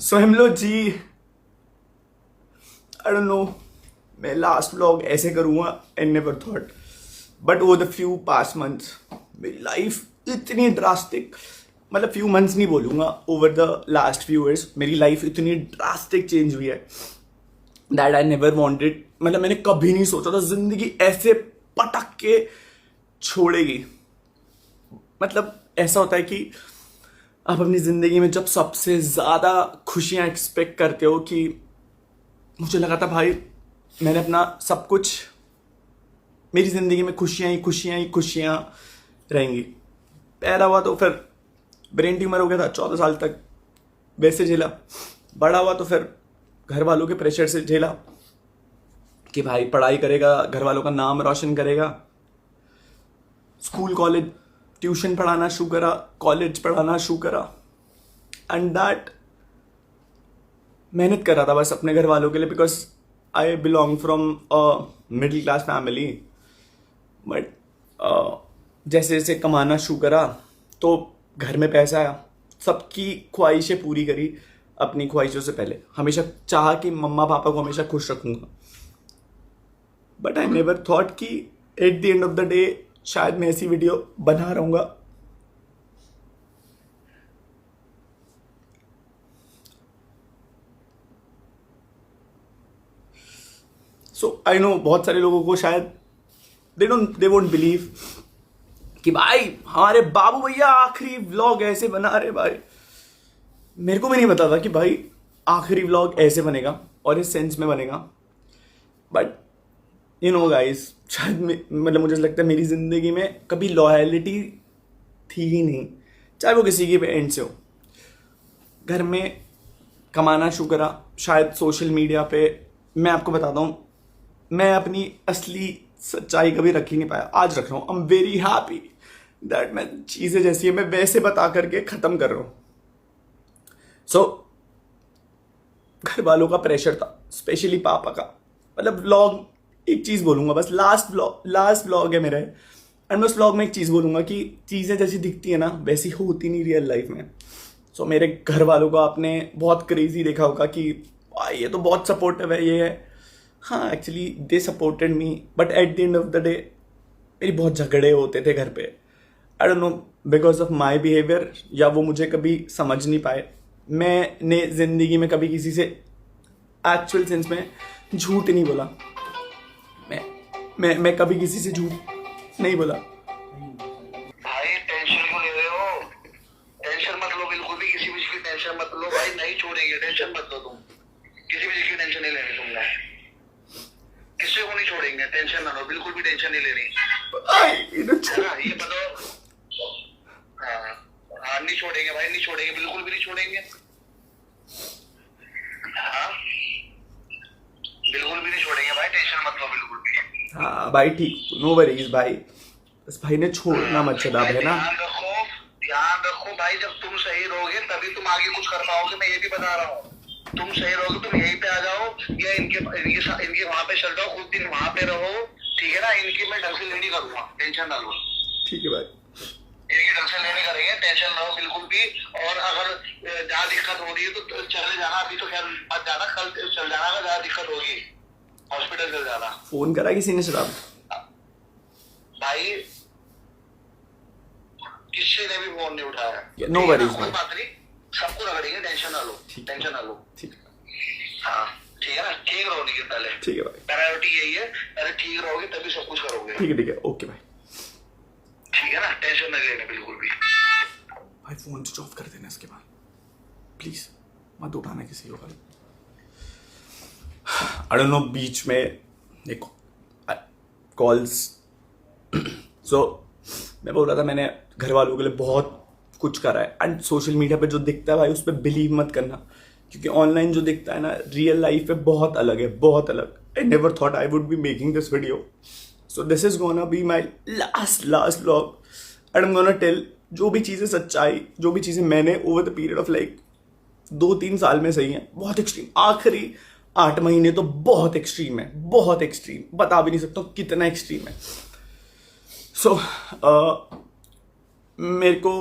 सो हम लोग जी आई don't no मैं लास्ट व्लॉग ऐसे करूँगा and never thought but over the few past months मेरी लाइफ इतनी ड्रास्टिक मतलब फ्यू मंथ्स नहीं बोलूँगा over the last few years मेरी लाइफ इतनी ड्रास्टिक चेंज हुई है दैट आई नेवर वांटेड मतलब मैंने कभी नहीं सोचा था जिंदगी ऐसे पटक के छोड़ेगी। मतलब ऐसा होता है कि आप अपनी ज़िंदगी में जब सबसे ज़्यादा खुशियाँ एक्सपेक्ट करते हो कि मुझे लगा था भाई मैंने अपना सब कुछ मेरी ज़िंदगी में खुशियाँ ही खुशियाँ रहेंगी। पैदा हुआ तो फिर ब्रेन ट्यूमर हो गया था 14 साल तक वैसे झेला। बड़ा हुआ तो फिर घर वालों के प्रेशर से झेला कि भाई पढ़ाई करेगा, घर वालों का नाम रोशन करेगा। स्कूल कॉलेज ट्यूशन पढ़ाना शुरू करा, कॉलेज पढ़ाना शुरू करा एंड दैट मेहनत कर रहा था बस अपने घर वालों के लिए because I belong from a middle class family. But जैसे जैसे कमाना शुरू करा तो घर में पैसा आया, सबकी ख्वाहिशें पूरी करी अपनी ख्वाहिशों से पहले। हमेशा चाहा कि मम्मा पापा को हमेशा खुश रखूंगा बट आई नेवर थॉट कि eight the end of the day शायद मैं ऐसी वीडियो बना रहूंगा। सो आई नो बहुत सारे लोगों को शायद दे वोंट बिलीव कि भाई हमारे बाबू भैया आखिरी व्लॉग ऐसे बना रहे। भाई मेरे को भी नहीं पता था कि भाई आखिरी व्लॉग ऐसे बनेगा और इस सेंस में बनेगा। बट यू नो गाइस शायद मतलब मुझे लगता है मेरी ज़िंदगी में कभी लॉयलिटी थी ही नहीं, चाहे वो किसी की भी एंड से हो। घर में कमाना शुरू करा, शायद सोशल मीडिया पे मैं आपको बताता हूँ मैं अपनी असली सच्चाई कभी रख ही नहीं पाया, आज रख रहा हूँ। I am very happy that मैं चीज़ें जैसी है मैं वैसे बता करके ख़त्म कर रहा हूँ। सो घर वालों का प्रेशर था, स्पेशली पापा का। मतलब व्लॉग एक चीज़ बोलूँगा बस, लास्ट व्लॉग है मेरा एंड मैं उस व्लॉग में एक चीज़ बोलूँगा कि चीज़ें जैसी दिखती है ना वैसी होती नहीं रियल लाइफ में। सो मेरे घर वालों को आपने बहुत क्रेजी देखा होगा कि ये तो बहुत सपोर्टिव है, ये है। हाँ actually they supported me but at the end of the day मेरी बहुत झगड़े होते थे घर पे। आई don't no because of my behaviour या वो मुझे कभी समझ नहीं पाए। मैंने ज़िंदगी में कभी किसी से एक्चुअल सेंस में झूठ नहीं बोला। मैं कभी किसी से झूठ नहीं बोला। भाई टेंशन क्यों ले रहे हो? टेंशन मत लो, बिल्कुल भी किसी भी चीज की टेंशन मत लो भाई, नहीं छोड़ेंगे। टेंशन मत लो तुम, किसी भी चीज की टेंशन नहीं लेनी तुमने, किसी को नहीं छोड़ेंगे। टेंशन ना लो, बिल्कुल भी टेंशन नहीं लेनी है ना, ये बताओ। हाँ नहीं छोड़ेंगे भाई, नहीं छोड़ेंगे, बिल्कुल भी नहीं छोड़ेंगे। हाँ बिल्कुल भी नहीं छोड़ेंगे भाई, टेंशन मत लो बिल्कुल भी। हाँ भाई ठीक, नो वरीज भाई, बस भाई ने छोड़ना मत चला है ना। ध्यान रखो भाई, जब तुम सही रहोगे तभी तुम आगे कुछ कर पाओगे। मैं ये भी बता रहा हूँ, तुम सही रहोगे तुम यहीं पे आ जाओ या इनके वहां पे चल जाओ, कुछ दिन वहां पे रहो, ठीक है ना। इनकी मैं ढंग से लेनी करूंगा, टेंशन ना लो। ठीक है भाई, इनकी ढंग से लेनी करेंगे, टेंशन ना लो बिल्कुल भी। और अगर ज्यादा दिक्कत हो रही है तो चले जाना, अभी तो खैर मत जाना, कल चल जाना। अगर ज्यादा दिक्कत होगी हॉस्पिटल चल जाना। फोन करा किसी ने शराब भाई किसी ने भी फोन नहीं उठाया। नो वरीज कोई बात नहीं, सबको रगड़ेंगे, टेंशन ना लो, टेंशन ना लो। ठीक हाँ ठीक है ना, ठीक रहोगे कि पहले। ठीक है भाई, प्रायोरिटी यही है, पहले ठीक रहोगे तभी सब कुछ करोगे। ठीक है ओके भाई, ठीक है ना, टेंशन नहीं लेना बिल्कुल भी। भाई फोन स्विच ऑफ कर देना इसके बाद प्लीज, मत उठाना किसी को। आई डोंट नो बीच में एक कॉल्स सो मैं बोल रहा था मैंने घर वालों के लिए बहुत कुछ करा है एंड सोशल मीडिया पे जो दिखता है भाई उस पर बिलीव मत करना, क्योंकि ऑनलाइन जो दिखता है ना रियल लाइफ पे बहुत अलग है, बहुत अलग। I never thought I would be making this video, so this is gonna be my last vlog and I am gonna tell जो भी चीज़ें सच्चाई, जो भी चीज़ें मैंने over the period of like 2-3 साल में सही हैं, बहुत एक्सट्रीम। आखिरी 8 महीने तो बहुत एक्सट्रीम है, बहुत एक्सट्रीम, बता भी नहीं सकता कितना एक्सट्रीम है। सो मेरे को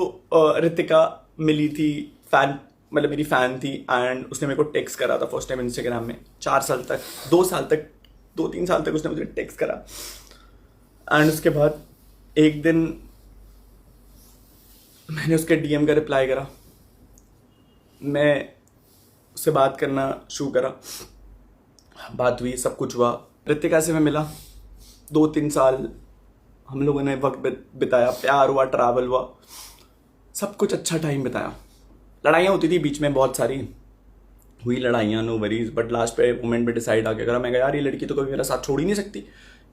रितिका मिली थी फैन मतलब मेरी फ़ैन थी एंड उसने मेरे को टेक्स्ट करा था फर्स्ट टाइम इंस्टाग्राम में 4 साल तक 2-3 साल तक उसने मुझे टेक्स्ट करा। एंड उसके बाद एक दिन मैंने उसके डीएम का रिप्लाई करा, मैं उससे बात करना शुरू करा, बात हुई, सब कुछ हुआ। रितिका से मैं मिला, 2-3 साल हम लोगों ने वक्त बिताया, प्यार हुआ, ट्रैवल हुआ, सब कुछ अच्छा टाइम बिताया। लड़ाइयाँ होती थी बीच में, बहुत सारी हुई लड़ाइयाँ, नो वरीज, बट लास्ट पे मोमेंट पे डिसाइड आ गया करा, मैं कहा यार ये लड़की तो कभी मेरा साथ छोड़ ही नहीं सकती,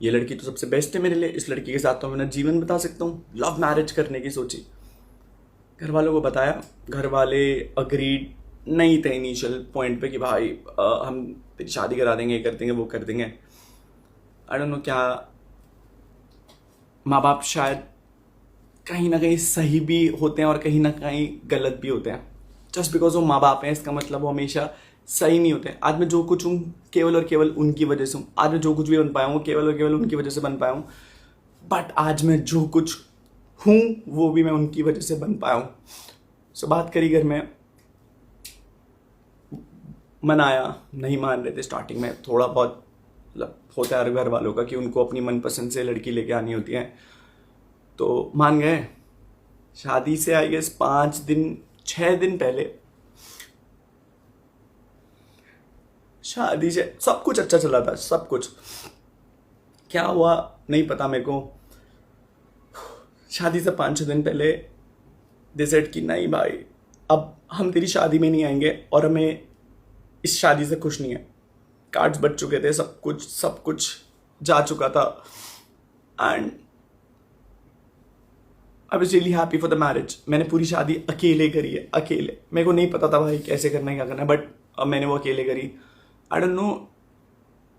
ये लड़की तो सबसे बेस्ट है मेरे लिए, इस लड़की के साथ तो मैं अपना जीवन बिता सकता हूँ। लव मैरिज करने की सोची, घर वालों को बताया, घर वाले अग्रीड नहीं थे इनिशियल पॉइंट पे कि भाई हम तेरी शादी करा देंगे, ये कर देंगे, वो कर देंगे। आई डोंट नो क्या, माँ बाप शायद कहीं ना कहीं सही भी होते हैं और कहीं ना कहीं गलत भी होते हैं। जस्ट बिकॉज वो माँ बाप हैं इसका मतलब वो हमेशा सही नहीं होते। आज मैं जो कुछ हूँ केवल और केवल उनकी वजह से हूँ, आज मैं जो कुछ भी बन पाया हूँ केवल और केवल उनकी वजह से बन पाया हूँ। बट आज मैं जो कुछ हूँ वो भी मैं उनकी वजह से बन पाया हूँ। सो बात करी घर में, मनाया, नहीं मान रहे थे स्टार्टिंग में, थोड़ा बहुत मतलब होता है घर वालों का कि उनको अपनी मनपसंद से लड़की लेके आनी होती है, तो मान गए। शादी से आई गेस 6 दिन पहले, शादी से सब कुछ अच्छा चला था, सब कुछ। क्या हुआ नहीं पता मेरे को। शादी से 5-6 दिन पहले दे सेड कि नहीं भाई अब हम तेरी शादी में नहीं आएंगे और हमें इस शादी से खुश नहीं है। कार्ड्स बच चुके थे, सब कुछ जा चुका था and I was really happy for the marriage. मैंने पूरी शादी अकेले करी है, अकेले। मेरे को नहीं पता था भाई कैसे करना है, क्या करना है, बट मैंने वो अकेले करी। आई डोंट नो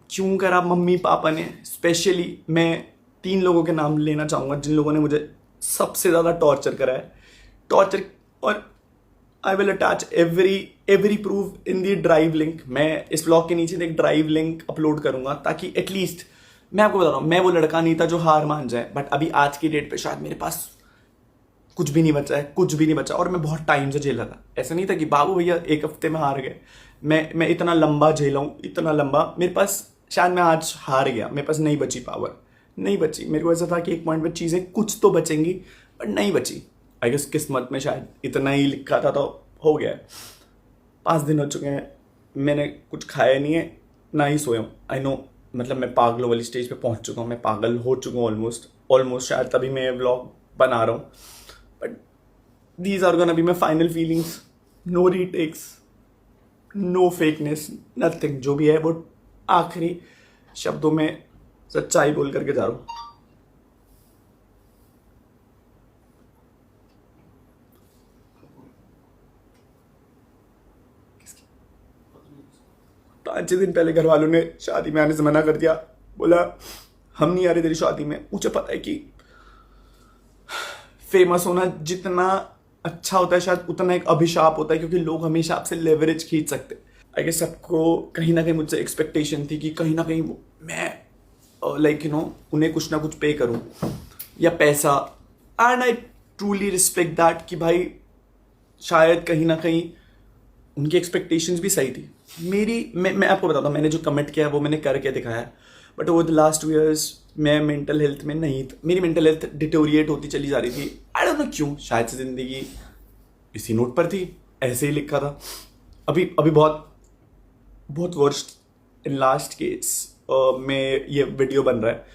क्यों करा मम्मी पापा ने। स्पेशली मैं 3 लोगों के नाम लेना चाहूँगा जिन लोगों ने मुझे सबसे ज़्यादा टॉर्चर करा है, टॉर्चर। और I will attach every proof in the drive link. मैं इस ब्लॉग के नीचे एक ड्राइव लिंक अपलोड करूंगा ताकि एटलीस्ट, मैं आपको बता रहा हूँ, मैं वो लड़का नहीं था जो हार मान जाए, बट अभी आज की डेट पे शायद मेरे पास कुछ भी नहीं बचा है, कुछ भी नहीं बचा। और मैं बहुत टाइम से झेला था, ऐसा नहीं था कि बाबू भैया 1 हफ्ते में हार गए। मैं इतना लंबा झेला हूँ, इतना लंबा। मेरे पास शायद मैं आज हार गया, मेरे पास नहीं बची पावर, नहीं बची। मेरे को ऐसा था कि एक पॉइंट पे चीज़ें कुछ तो बचेंगी, बट नहीं बची। आई गेस किस्मत में शायद इतना ही लिखा था तो हो गया। 5 दिन हो चुके हैं, मैंने कुछ खाया नहीं है, ना ही सोया हूँ। आई नो, मतलब मैं पागलों वाली स्टेज पे पहुँच चुका हूँ, मैं पागल हो चुका हूँ ऑलमोस्ट। शायद तभी मैं व्लॉग बना रहा हूँ, but these are gonna be my final feelings. No retakes, no fakeness, nothing. जो भी है वो आखिरी शब्दों में सच्चाई बोल करके जा रहा हूँ। तो 5 दिन पहले घर वालों ने शादी में आने से मना कर दिया, बोला हम नहीं आ रहे तेरी शादी में। मुझे पता है कि फेमस होना जितना अच्छा होता है शायद उतना एक अभिशाप होता है, क्योंकि लोग हमेशा आपसे लेवरेज खींच सकते। आई गेस सबको कहीं ना कहीं मुझसे एक्सपेक्टेशन थी कि कहीं ना कहीं मैं लाइक यू नो उन्हें कुछ ना कुछ पे करूं या पैसा। And I truly respect that कि भाई शायद कहीं ना कहीं उनकी एक्सपेक्टेशंस भी सही थी। मैं आपको बताता हूँ, मैंने जो कमिट किया है वो मैंने करके दिखाया है। But over the last 2 years मैं मेंटल हेल्थ में नहीं था, मेरी मेंटल हेल्थ डिटोरिएट होती चली जा रही थी। आई डोंट नो क्यों, शायद से ज़िंदगी इसी नोट पर थी, ऐसे ही लिखा था। अभी बहुत वर्स्ट इन लास्ट केस में ये वीडियो बन रहा है।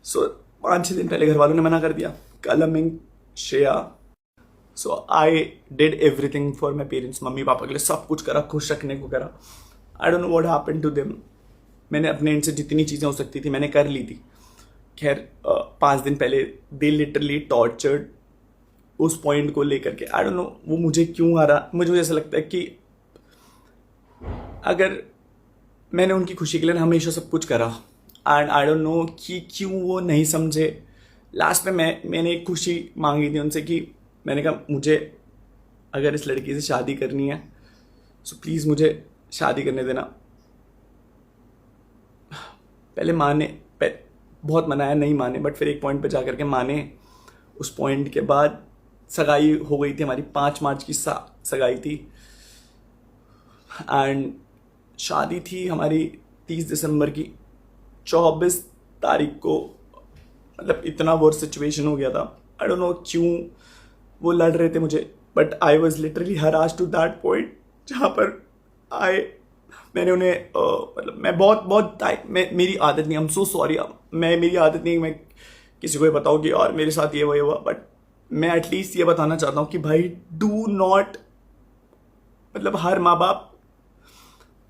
सो 5-6 दिन पहले घर वालों ने मना कर दिया, कलमिंग Shreya. So I did everything for my parents. Mummy papa के लिए सब कुछ करा, खुश रखने को करा। I don't know what happened to them. मैंने अपने एंड से जितनी चीज़ें हो सकती थी मैंने कर ली थी। खैर 5 दिन पहले दे लिटरली टॉर्चर्ड उस पॉइंट को लेकर के। आई डोंट नो वो मुझे क्यों आ रहा। मुझे ऐसा लगता है कि अगर मैंने उनकी खुशी के लिए हमेशा सब कुछ करा, एंड आई डोंट नो कि क्यों वो नहीं समझे। लास्ट में मैंने एक खुशी मांगी थी उनसे कि मैंने कहा मुझे अगर इस लड़की से शादी करनी है सो प्लीज़ मुझे शादी करने देना। पहले बहुत मनाया, नहीं माने, बट फिर एक पॉइंट पे जा कर के माने। उस पॉइंट के बाद सगाई हो गई थी हमारी, 5 मार्च की सगाई थी एंड शादी थी हमारी 30 दिसंबर की। 24 तारीख को मतलब इतना वर्स्ट सिचुएशन हो गया था, आई डोंट नो क्यों वो लड़ रहे थे मुझे, but I was literally harassed to that point जहाँ पर मैंने उन्हें मतलब मैं बहुत मेरी आदत नहीं, आई एम सो सॉरी, मेरी आदत नहीं मैं किसी को ये बताऊँ कि और मेरे साथ ये हुआ, बट मैं एटलीस्ट ये बताना चाहता हूँ कि भाई डू नॉट, मतलब हर माँ बाप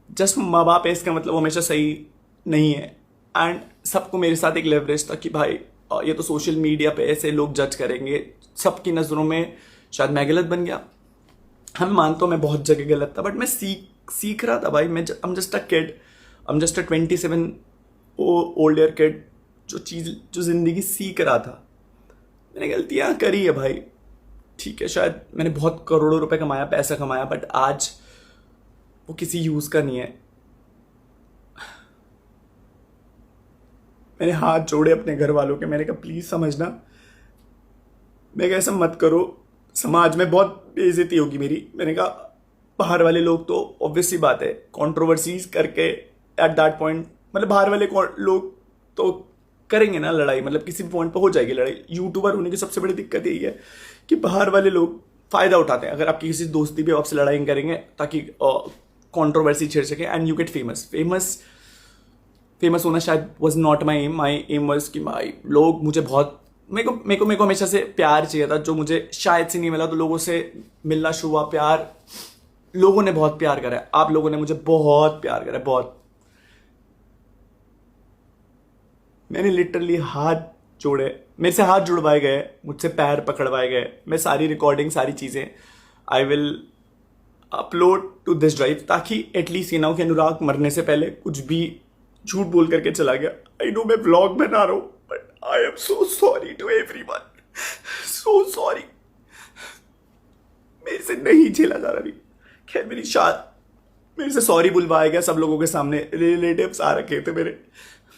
जस्ट माँ बाप है इसका मतलब हमेशा सही नहीं है। एंड सबको मेरे साथ एक लेवरेज था कि भाई ये तो सोशल मीडिया पे ऐसे लोग जज करेंगे, सबकी नज़रों में शायद मैं गलत बन गया। हम मानता हूँ मैं बहुत जगह गलत था, बट मैं सीख रहा था भाई। मैं I am just a kid, I am just a 27 older kid जो ज़िंदगी सीख रहा था। मैंने गलतियाँ करी है भाई, ठीक है, शायद मैंने बहुत करोड़ों रुपए कमाया, पैसा कमाया, बट आज वो किसी यूज़ का नहीं है। मैंने हाथ जोड़े अपने घर वालों के, मैंने कहा प्लीज़ समझना, मैं कहा ऐसा मत करो, समाज में बहुत बेइज्जती होगी मेरी। मैंने कहा बाहर वाले लोग तो ऑब्वियस सी बात है कंट्रोवर्सीज करके एट दैट पॉइंट, मतलब बाहर वाले लोग तो करेंगे ना लड़ाई, मतलब किसी भी पॉइंट पर हो जाएगी लड़ाई। यूट्यूबर होने की सबसे बड़ी दिक्कत यही है कि बाहर वाले लोग फ़ायदा उठाते हैं। अगर आपकी किसी दोस्ती भी आपसे लड़ाई करेंगे ताकि कंट्रोवर्सी छेड़ सके एंड यू गेट फेमस होना शायद was not my aim was कि भाई लोग मुझे बहुत, मेरे को हमेशा से प्यार चाहिए था जो मुझे शायद से नहीं मिला। तो लोगों से मिलना शुरू हुआ, प्यार, लोगों ने बहुत प्यार करा है, आप लोगों ने मुझे बहुत प्यार करा है, बहुत। मैंने लिटरली हाथ जोड़े, मेरे से हाथ जुड़वाए गए, मुझसे पैर पकड़वाए गए। मैं सारी रिकॉर्डिंग, सारी चीज़ें I will upload to this drive, ताकि एटलीस्ट ये ना हो कि अनुराग मरने से पहले कुछ भी झूठ बोल करके चला गया। आई नो मैं व्लॉग बना रहा हूँ, but I am so sorry to everyone, so sorry, मेरे से नहीं झेला जा रहा अभी। खैर मेरे से सॉरी बुलवाया गया सब लोगों के सामने, रिलेटिव्स आ रखे थे मेरे,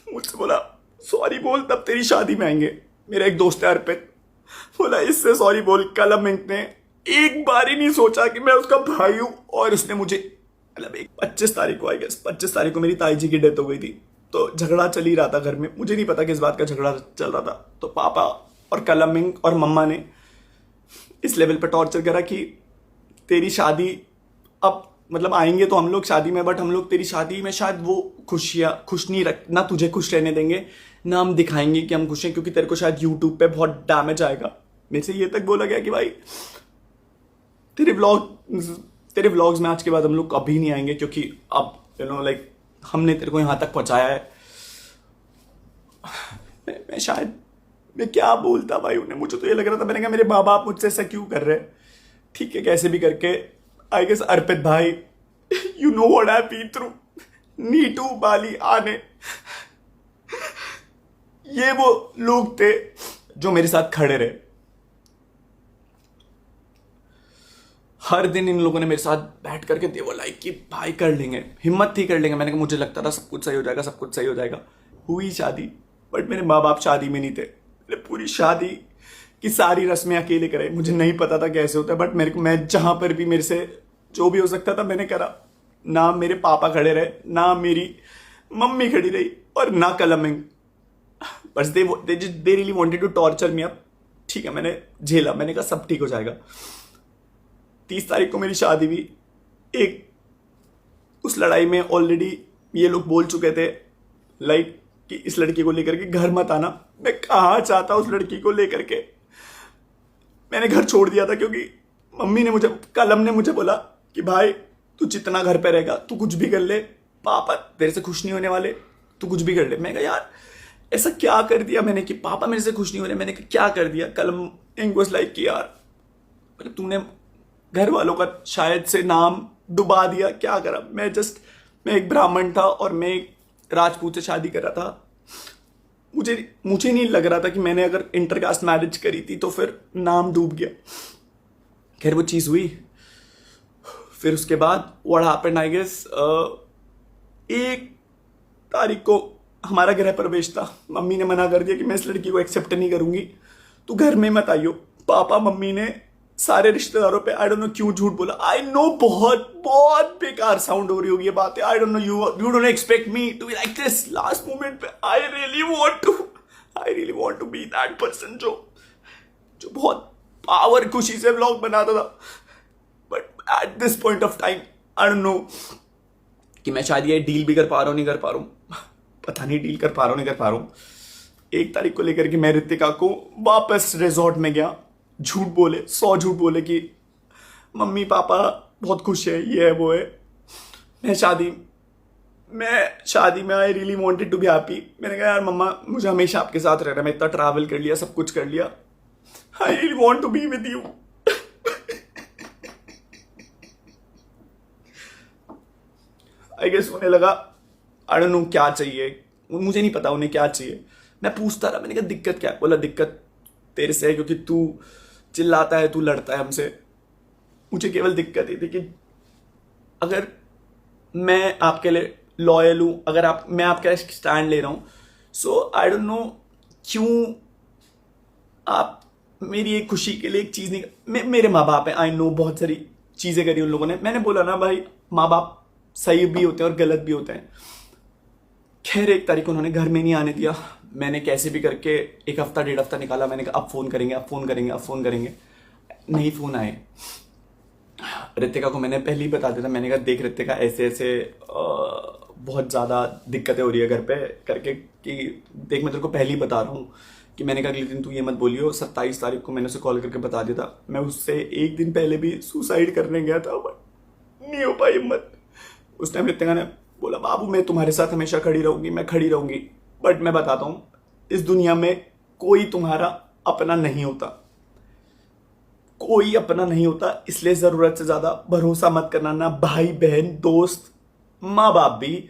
मुझसे बोला सॉरी बोल तब तेरी शादी में आएंगे। मेरा एक दोस्त है अर्पित, बोला इससे सॉरी बोल। कलम ने एक बार ही नहीं सोचा कि मैं उसका भाई हूं, और उसने मुझे मतलब एक 25 तारीख को, आई गेस 25 तारीख को मेरी ताई जी की डेथ हो गई थी, तो झगड़ा चल ही रहा था घर में, मुझे नहीं पता किस बात का झगड़ा चल रहा था। तो पापा और कलमिंग और मम्मा ने इस लेवल पर टॉर्चर करा कि तेरी शादी अब मतलब आएंगे तो हम लोग शादी में, बट हम लोग तेरी शादी में शायद वो खुश नहीं रख, ना तुझे खुश रहने देंगे, ना हम दिखाएंगे कि हम खुश हैं, क्योंकि तेरे को शायद यूट्यूब पे बहुत डैमेज आएगा। मेरे से ये तक बोला गया कि भाई तेरे व्लॉग्स में आज के बाद हम लोग कभी नहीं आएंगे, क्योंकि अब यू नो लाइक हमने तेरे को यहाँ तक पहुँचाया है। मैं शायद मैं क्या बोलता भाई उन्हें, मुझे तो ये लग रहा था, मैंने कहा मेरे माँ बाप मुझसे ऐसा क्यों कर रहे हैं। ठीक है, कैसे भी करके आई गेस अर्पित भाई, you know what I been through, नीटू बाली आने, ये वो लोग थे जो मेरे साथ खड़े रहे। हर दिन इन लोगों ने मेरे साथ बैठ करके दे वो लाइक कि भाई कर लेंगे, हिम्मत थी कर लेंगे। मैंने कहा मुझे लगता था सब कुछ सही हो जाएगा, सब कुछ सही हो जाएगा। हुई शादी, बट मेरे माँ बाप शादी में नहीं थे। मैंने पूरी शादी की सारी रस्में अकेले कराई, मुझे नहीं पता था कैसे होता है, बट मैं जहां पर भी मेरे से जो भी हो सकता था मैंने करा। ना मेरे पापा खड़े रहे, ना मेरी मम्मी खड़ी रही, और ना कलमिंग, बस they really wanted to torture me up. ठीक है, मैंने झेला, मैंने कहा सब ठीक हो जाएगा। 30 तारीख को मेरी शादी हुई। उस लड़ाई में ऑलरेडी ये लोग बोल चुके थे लाइक कि इस लड़की को लेकर के घर मत आना। मैं कहाँ चाहता उस लड़की को लेकर के, मैंने घर छोड़ दिया था, क्योंकि मम्मी ने कलम ने मुझे बोला कि भाई तू जितना घर पे रहेगा तू कुछ भी कर ले, पापा तेरे से खुश नहीं होने वाले, तू कुछ भी कर ले। मैं कहा यार ऐसा क्या कर दिया मैंने कि पापा मेरे से खुश नहीं हो रहे। मैंने कहा क्या कर दिया। कलम इंग्लिश लाइक कि यार मतलब तूने घर वालों का शायद से नाम डुबा दिया, क्या करा। मैं एक ब्राह्मण था और मैं एक राजपूत से शादी कर रहा था। मुझे नहीं लग रहा था कि मैंने अगर इंटरकास्ट मैरिज करी थी तो फिर नाम डूब गया। खैर वो चीज़ हुई। फिर उसके बाद व्हाट हैपेंड आई गेस 1 तारीख को हमारा गृह प्रवेश था। मम्मी ने मना कर दिया कि मैं इस लड़की को एक्सेप्ट नहीं करूंगी, तू घर में मत आइयो। पापा मम्मी ने सारे रिश्तेदारों पे आई डोंट नो क्यों झूठ बोला। आई नो बहुत बहुत बेकार साउंड हो रही होगी ये बातें। I don't know you don't expect me to be like this. Last moment पे I really want to be that person जो बहुत पावर खुशी से व्लॉग बनाता था। But at this point of time I don't know कि मैं शायद ये डील भी कर पा रहा हूं नहीं कर पा रहा हूं, पता नहीं डील कर पा रहा हूं नहीं कर पा रहा हूं। 1 तारीख को लेकर के मैं रितिका को वापस रिजॉर्ट में गया, झूठ बोले 100 झूठ बोले कि मम्मी पापा बहुत खुश है, ये है वो है। मैं शादी में I really wanted to be happy. मैंने कहा यार मम्मा मुझे हमेशा आपके साथ रहना, मैं इतना ट्रैवल कर लिया, सब कुछ कर लिया, I really want to be with you. I guess उन्हें लगा आई डोंट नो क्या चाहिए, मुझे नहीं पता उन्हें क्या चाहिए। मैं पूछता रहा, मैंने कहा दिक्कत क्या है? बोला दिक्कत तेरे से है क्योंकि तू चिल्लाता है, तू लड़ता है हमसे। मुझे केवल दिक्कत ये थी कि अगर मैं आपके लिए लॉयल हूं, अगर मैं आपका स्टैंड ले रहा हूं, सो आई डोंट नो क्यों आप मेरी एक खुशी के लिए एक चीज नहीं। मेरे माँ बाप है, आई नो बहुत सारी चीजें करी उन लोगों ने। मैंने बोला ना भाई माँ बाप सही भी होते हैं और गलत भी होते हैं। खैर 1 तारीख को उन्होंने घर में नहीं आने दिया। मैंने कैसे भी करके 1 हफ्ता 1.5 हफ्ता निकाला। मैंने कहा अब फोन करेंगे, अब फोन करेंगे, अब फोन करेंगे, नहीं फोन आए। रितिका को मैंने पहले ही बता दिया था, मैंने कहा देख रितिका ऐसे ऐसे बहुत ज़्यादा दिक्कतें हो रही है घर पे करके, कि देख मैं तेरे को पहले ही बता रहा हूँ कि मैंने कहा अगले दिन तू ये मत बोलियो। 27 तारीख को मैंने उसे कॉल करके बता दिया था। मैं उससे 1 दिन पहले भी सुसाइड करने गया था बट नहीं हो पाई हिम्मत। उस टाइम रितिका ने बोला बाबू मैं तुम्हारे साथ हमेशा खड़ी रहूंगी, मैं खड़ी रहूंगी, बट मैं बताता हूं इस दुनिया में कोई तुम्हारा अपना नहीं होता, कोई अपना नहीं होता। इसलिए जरूरत से ज्यादा भरोसा मत करना, ना भाई बहन दोस्त माँ बाप भी।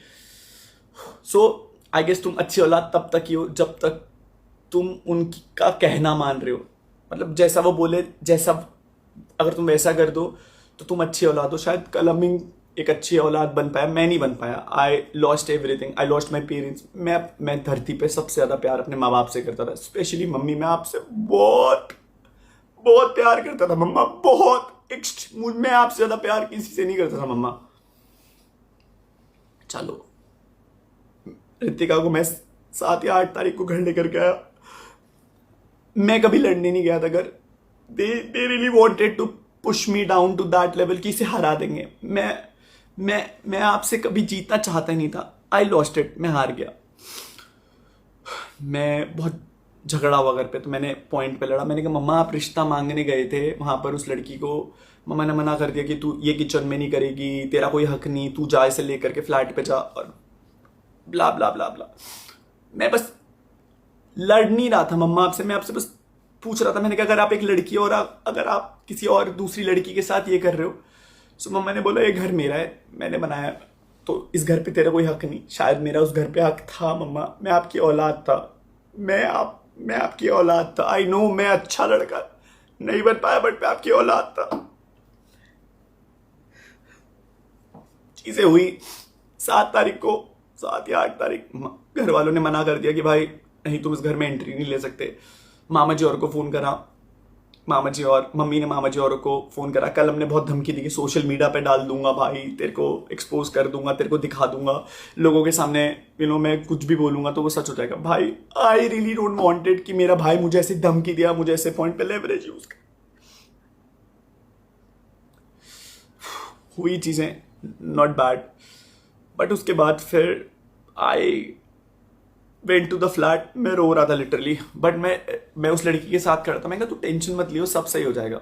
सो आई गेस तुम अच्छी औलाद तब तक ही हो जब तक तुम उनका कहना मान रहे हो। मतलब जैसा वो बोले, जैसा अगर तुम वैसा कर दो तो तुम अच्छी औलाद हो। शायद कल अमीन एक अच्छी औलाद बन पाया, मैं नहीं बन पाया। I lost everything, I lost my parents. मैं धरती पे सबसे ज्यादा प्यार अपने माँ बाप से करता था, स्पेशली मम्मी। मैं आपसे बहुत बहुत प्यार करता था मम्मा, बहुत। मैं आपसे ज्यादा प्यार किसी से नहीं करता था मम्मा। चलो रितिका को मैं 7 या 8 तारीख को घर लेकर गया। मैं कभी लड़ने नहीं गया था घर। They really wanted to push me down to that level कि इसे हरा देंगे। मैं आपसे कभी जीतना चाहता ही नहीं था। आई लॉस्ट इट, मैं हार गया। मैं बहुत झगड़ा हुआ घर पे, तो मैंने पॉइंट पे लड़ा। मैंने कहा मम्मा आप रिश्ता मांगने गए थे वहां पर उस लड़की को, मम्मा ने मना कर दिया कि तू ये किचन में नहीं करेगी, तेरा कोई हक नहीं, तू जा इसे लेकर के फ्लैट पे जा, और ब्ला ब्ला ब्ला ब्ला। मैं बस लड़ नहीं रहा था मम्मा आपसे, मैं आपसे बस पूछ रहा था। मैंने कहा अगर आप एक लड़की और अगर आप किसी और दूसरी लड़की के साथ ये कर रहे हो, सो मम्मा ने बोला ये घर मेरा है, मैंने बनाया, तो इस घर पे तेरा कोई हक नहीं। शायद मेरा उस घर पे हक था मम्मा, मैं आपकी औलाद था, मैं आपकी औलाद था। आई नो मैं अच्छा लड़का नहीं बन पाया, बट मैं आपकी औलाद था। चीजें हुई 7 तारीख को, 7 या 8 तारीख घर वालों ने मना कर दिया कि भाई नहीं तुम इस घर में एंट्री नहीं ले सकते। मामा जी और को फोन करा, मामा जी और मम्मी ने मामा जी और को फोन करा। कल हमने बहुत धमकी दी कि सोशल मीडिया पे डाल दूंगा भाई, तेरे को एक्सपोज कर दूंगा, तेरे को दिखा दूंगा लोगों के सामने, मैं कुछ भी बोलूंगा तो वो सच हो जाएगा। भाई आई रियली डोंट वांटेड कि मेरा भाई मुझे ऐसी धमकी दिया, मुझे ऐसे पॉइंट पे लेवरेज यूज कर। हुई चीजें नॉट बैड, बट उसके बाद फिर I went to the flat. मैं रो रहा था लिटरली, बट मैं उस लड़की के साथ खड़ा था। मैं कहा तू टेंशन मत लियो, सब सही हो जाएगा।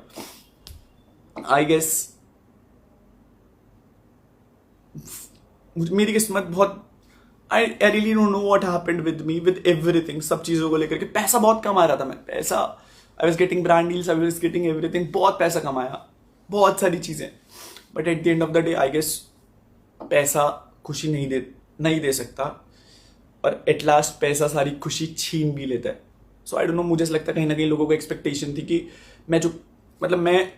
आई गेस मेरी किस्मत बहुत, I really don't know what happened with me, with everything, सब चीजों को लेकर के। पैसा बहुत कमा रहा था मैं, पैसा, I was getting brand deals, I was getting everything, बहुत पैसा कमाया, बहुत सारी चीजें। But at the end of the day I guess पैसा खुशी नहीं दे सकता, और एट लास्ट पैसा सारी खुशी छीन भी लेता है। सो आई डोंट नो, मुझे ऐसा लगता है कहीं ना कहीं लोगों को एक्सपेक्टेशन थी कि मैं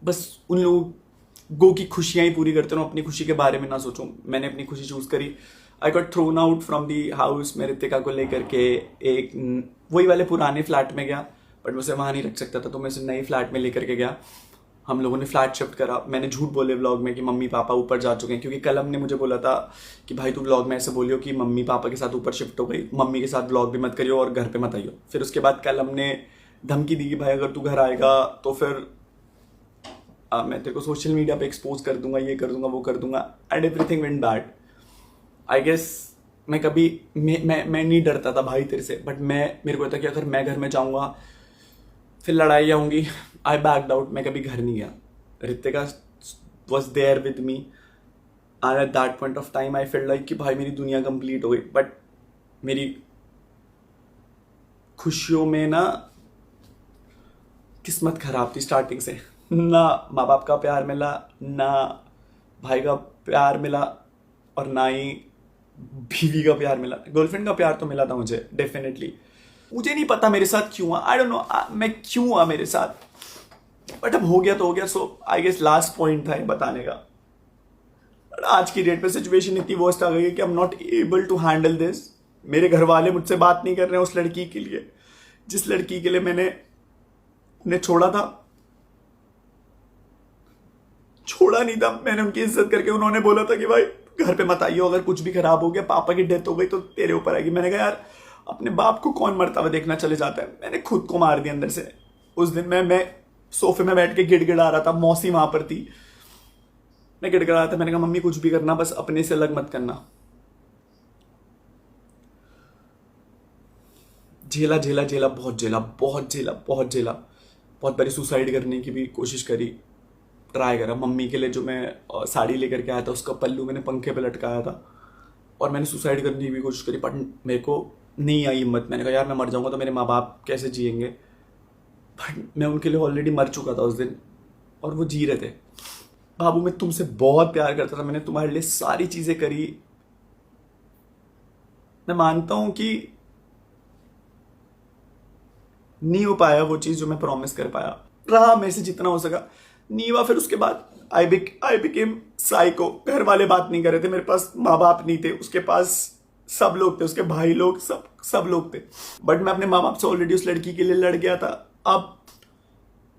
बस उन लोगों की खुशियां ही पूरी करता हूँ, अपनी खुशी के बारे में ना सोचूं। मैंने अपनी खुशी चूज करी। I got thrown out from the house. मैं रितिका को लेकर के एक वही वाले पुराने फ्लैट में गया, बट मैं उसे वहां नहीं रख सकता था, तो मैं उसे नए फ्लैट में लेकर के गया। हम लोगों ने फ्लैट शिफ्ट करा। मैंने झूठ बोले व्लॉग में कि मम्मी पापा ऊपर जा चुके हैं, क्योंकि कलम ने मुझे बोला था कि भाई तू व्लॉग में ऐसे बोलियो कि मम्मी पापा के साथ ऊपर शिफ्ट हो गई, मम्मी के साथ व्लॉग भी मत करियो और घर पे मत आइयो। फिर उसके बाद कलम ने धमकी दी कि भाई अगर तू घर आएगा तो फिर मैं तेरे को सोशल मीडिया पे एक्सपोज कर दूंगा, ये कर दूंगा, वो कर दूंगा, and everything went bad. I guess मैं कभी मैं नहीं डरता था भाई तेरे से, बट मेरे को था कि अगर मैं घर में जाऊंगा फिर लड़ाई होंगी। आई बैक्ड आउट, मैं कभी घर नहीं गया। Ritika was there with me and at that point of time I feel like कि भाई मेरी दुनिया कंप्लीट हो गई। बट मेरी खुशियों में ना किस्मत खराब थी स्टार्टिंग से। ना माँ बाप का प्यार मिला, ना भाई का प्यार मिला, और ना ही बीवी का प्यार मिला। गर्लफ्रेंड का प्यार तो मिला था मुझे डेफिनेटली। मुझे नहीं पता मेरे साथ क्यों हुआ, आई डोंट नो मैं क्यों हुआ मेरे साथ, बट अब हो गया तो हो गया। सो आई गेस लास्ट पॉइंट था ये बताने का। बट आज की डेट पे सिचुएशन इतनी वर्स्ट आ गई है कि I am not able to handle this. मेरे घर वाले मुझसे बात नहीं कर रहे हैं उस लड़की के लिए जिस लड़की के लिए मैंने उन्हें छोड़ा नहीं था। मैंने उनकी इज्जत करके, उन्होंने बोला था कि भाई घर पे मत आइयो, अगर कुछ भी खराब हो गया, पापा की डेथ हो गई तो तेरे ऊपर आएगी। मैंने कहा यार अपने बाप को कौन मरता हुआ देखना चले जाता है। मैंने खुद को मार दिया अंदर से। उस दिन मैं सोफे में बैठ के गिड़गिड़ा रहा था, मौसी वहां पर थी, मैं गिड़गिड़ा रहा था। मैंने कहा मम्मी कुछ भी करना बस अपने से अलग मत करना। झेला बहुत बारी सुसाइड करने की भी कोशिश करी, ट्राई करा। मम्मी के लिए जो मैं साड़ी लेकर के आया था उसका पल्लू मैंने पंखे पे लटकाया था, और मैंने सुसाइड करने की भी कोशिश करी, बट मेरे को नहीं आई हिम्मत। मैंने कहा यार मैं मर जाऊंगा तो मेरे माँ बाप कैसे जिएंगे। बट मैं उनके लिए ऑलरेडी मर चुका था उस दिन, और वो जी रहे थे। बाबू मैं तुमसे बहुत प्यार करता था, मैंने तुम्हारे लिए सारी चीजें करी। मैं मानता हूं कि नहीं हो पाया वो चीज जो मैं प्रॉमिस कर पाया, रहा मेरे से जितना हो सका, नहीं हुआ। फिर उसके बाद आई बिकेम साइको। घर वाले बात नहीं कर रहे थे, मेरे पास माँ बाप नहीं थे, उसके पास सब लोग थे, उसके भाई लोग, सब लोग थे। बट मैं अपने माँ बाप से ऑलरेडी उस लड़की के लिए लड़ गया था। अब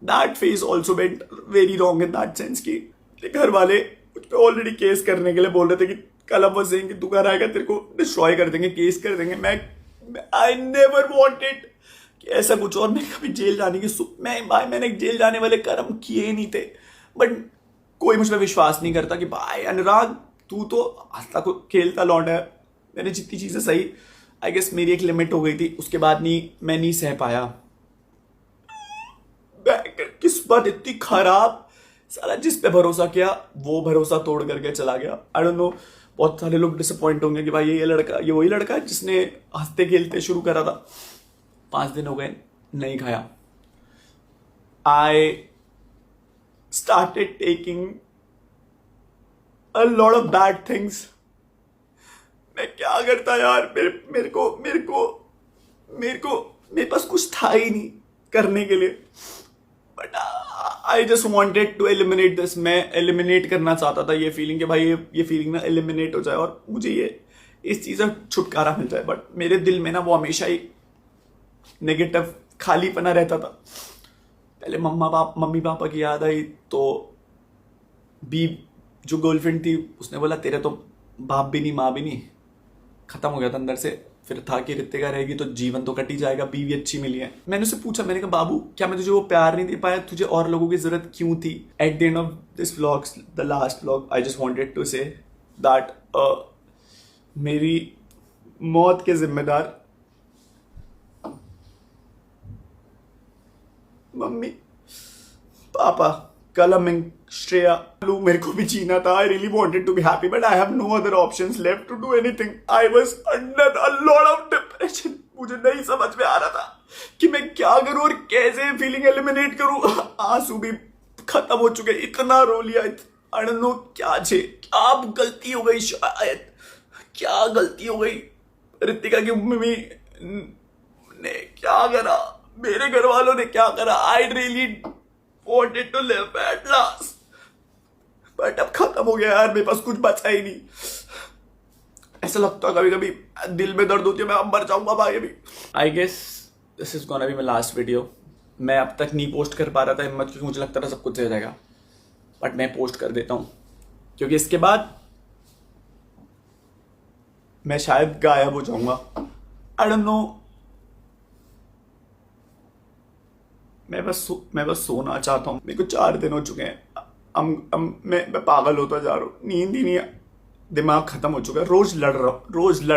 that phase also went very wrong in that sense कि घर वाले मुझ पे ऑलरेडी केस करने के लिए बोल रहे थे कि कल अब वह कि तू घर आएगा तेरे को डिस्ट्रॉय कर देंगे, केस कर देंगे। आई नेवर वॉन्टेड कि ऐसा कुछ, और मैं कभी जेल जाने की मैंने जेल जाने वाले कर्म किए नहीं थे। बट कोई मुझ पर विश्वास नहीं करता कि भाई अनुराग तू तो हंसता को खेलता लौट है। मैंने जितनी चीजें सही, आई गेस मेरी एक लिमिट हो गई थी, उसके बाद मैं नहीं सह पाया। किस्मत इतनी खराब, साला जिस पे भरोसा किया वो भरोसा तोड़ करके चला गया। आई डोंट नो, बहुत सारे लोग डिसअपॉइंट होंगे कि भाई ये वही लड़का है जिसने हंसते खेलते शुरू करा था। 5 दिन हो गए नहीं खाया। I started taking a lot of bad things. मैं क्या करता यार, मेरे पास कुछ था ही नहीं करने के लिए। But I just wanted to eliminate this. मैं एलिमिनेट करना चाहता था ये फीलिंग कि भाई ये फीलिंग ना एलिमिनेट हो जाए और मुझे इस चीज से छुटकारा मिल जाए। बट मेरे दिल में ना वो हमेशा ही नेगेटिव खालीपना रहता था। पहले मम्मी पापा की याद आई तो जो गर्लफ्रेंड थी उसने बोला तेरे तो बाप भी नहीं माँ भी नहीं, खत्म हो गया था अंदर से। फिर था कि रितिका रहेगी तो जीवन तो कट ही जाएगा, बीवी अच्छी मिली है। मैंने उससे पूछा, मैंने कहा बाबू क्या मैं तुझे वो प्यार नहीं दे पाया, तुझे और लोगों की जरूरत क्यों थी। At the end of this vlog, the last vlog, I just wanted to say that मेरी मौत के जिम्मेदार मम्मी पापा, कलम एंड श्रेया। मेरे को भी जीना था। I really wanted to be happy but I have no other options left to do anything. I was under a lot of depression. मुझे नहीं समझ में आ रहा था कि मैं क्या करूं और कैसे फीलिंग एलिमिनेट करूं। आंसू भी खत्म हो चुके, इतना रो लिया। आई डोंट नो क्या गलती हो गई, शायद क्या गलती हो गई। रितिका की मम्मी ने क्या करा, मेरे घर वालों ने क्या करा। I really wanted to live at last, but अब खत्म हो गया यार, मेरे पास कुछ बचा ही नहीं। ऐसा लगता है कभी कभी दिल में दर्द होती है मैं अब मर जाऊंगा भाई अभी। I guess this is gonna be my last video. मैं अब तक नहीं पोस्ट कर पा रहा था हिम्मत, क्योंकि मुझे लगता था सब कुछ सही हो जाएगा, बट मैं पोस्ट कर देता हूँ क्योंकि इसके बाद मैं शायद गायब हो जाऊंगा। आई डोंट नो, मैं बस सोना चाहता हूँ। मेरे को 4 दिन हो चुके हैं, मैं पागल होता जा रहा हूँ, नींद ही नहीं दिमाग खत्म हो चुका है। रोज लड़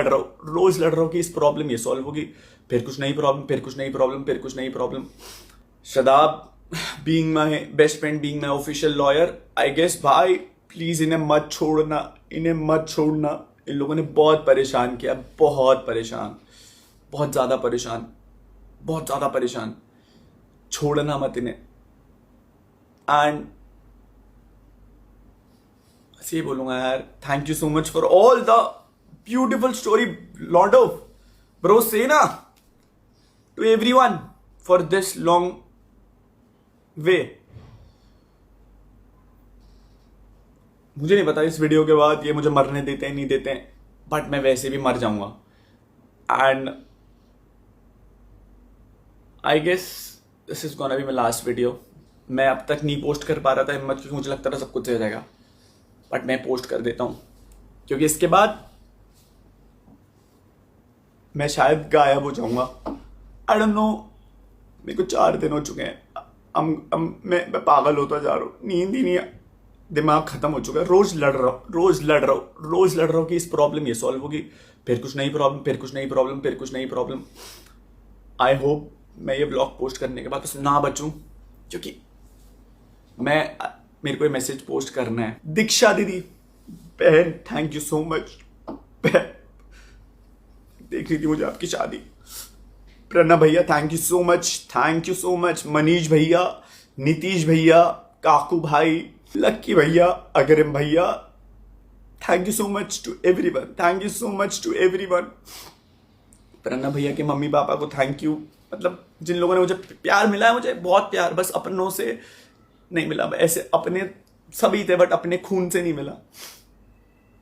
रहा हूँ कि इस प्रॉब्लम ये सॉल्व होगी, फिर कुछ नई प्रॉब्लम, फिर कुछ नई प्रॉब्लम, फिर कुछ नई problem. Shadab being my best friend, being my official lawyer, I guess भाई प्लीज इन्हें मत छोड़ना, इन्हें मत छोड़ना। इन लोगों ने बहुत परेशान किया, बहुत परेशान, बहुत ज्यादा परेशान, बहुत ज्यादा परेशान। छोड़ना मत इन्हें। एंड ऐसे ही बोलूंगा यार, thank you so much for all the beautiful story lord of bro, say ना to everyone for this long way. मुझे नहीं पता इस वीडियो के बाद ये मुझे मरने देते हैं नहीं देते हैं, बट मैं वैसे भी मर जाऊंगा। And I guess this is gonna be my last video. मैं अब तक नहीं पोस्ट कर पा रहा था हिम्मत, क्योंकि मुझे लगता था सब कुछ सही हो जाएगा, बट मैं पोस्ट कर देता हूं क्योंकि इसके बाद मैं शायद गायब हो जाऊंगा। आई डोंट नो, मेरे को 4 दिन हो चुके हैं, मैं पागल होता जा रहा हूँ, नींद ही नहीं दिमाग खत्म हो चुका है। रोज लड़ रहा हूँ कि इस प्रॉब्लम ये सॉल्व होगी, फिर कुछ नई प्रॉब्लम, फिर कुछ नई प्रॉब्लम, फिर कुछ नई प्रॉब्लम। आई होप मैं ये ब्लॉग पोस्ट करने के बाद बस ना बचूं, क्योंकि मेरे को ये मैसेज पोस्ट करना है। दीक्षा दीदी बहन, थैंक यू सो मच। बहन देख रही थी मुझे आपकी शादी। प्रणव भैया thank you so much, thank you so much. Manish भैया, नीतीश भैया, काकू भाई, लक्की भैया, अगरिम भैया, thank you so much to everyone, thank you so much to everyone. Pranav भैया के मम्मी पापा को थैंक यू, मतलब जिन लोगों ने मुझे प्यार मिला है, मुझे बहुत प्यार, बस अपनों से नहीं मिला। ऐसे अपने सभी थे बट अपने खून से नहीं मिला।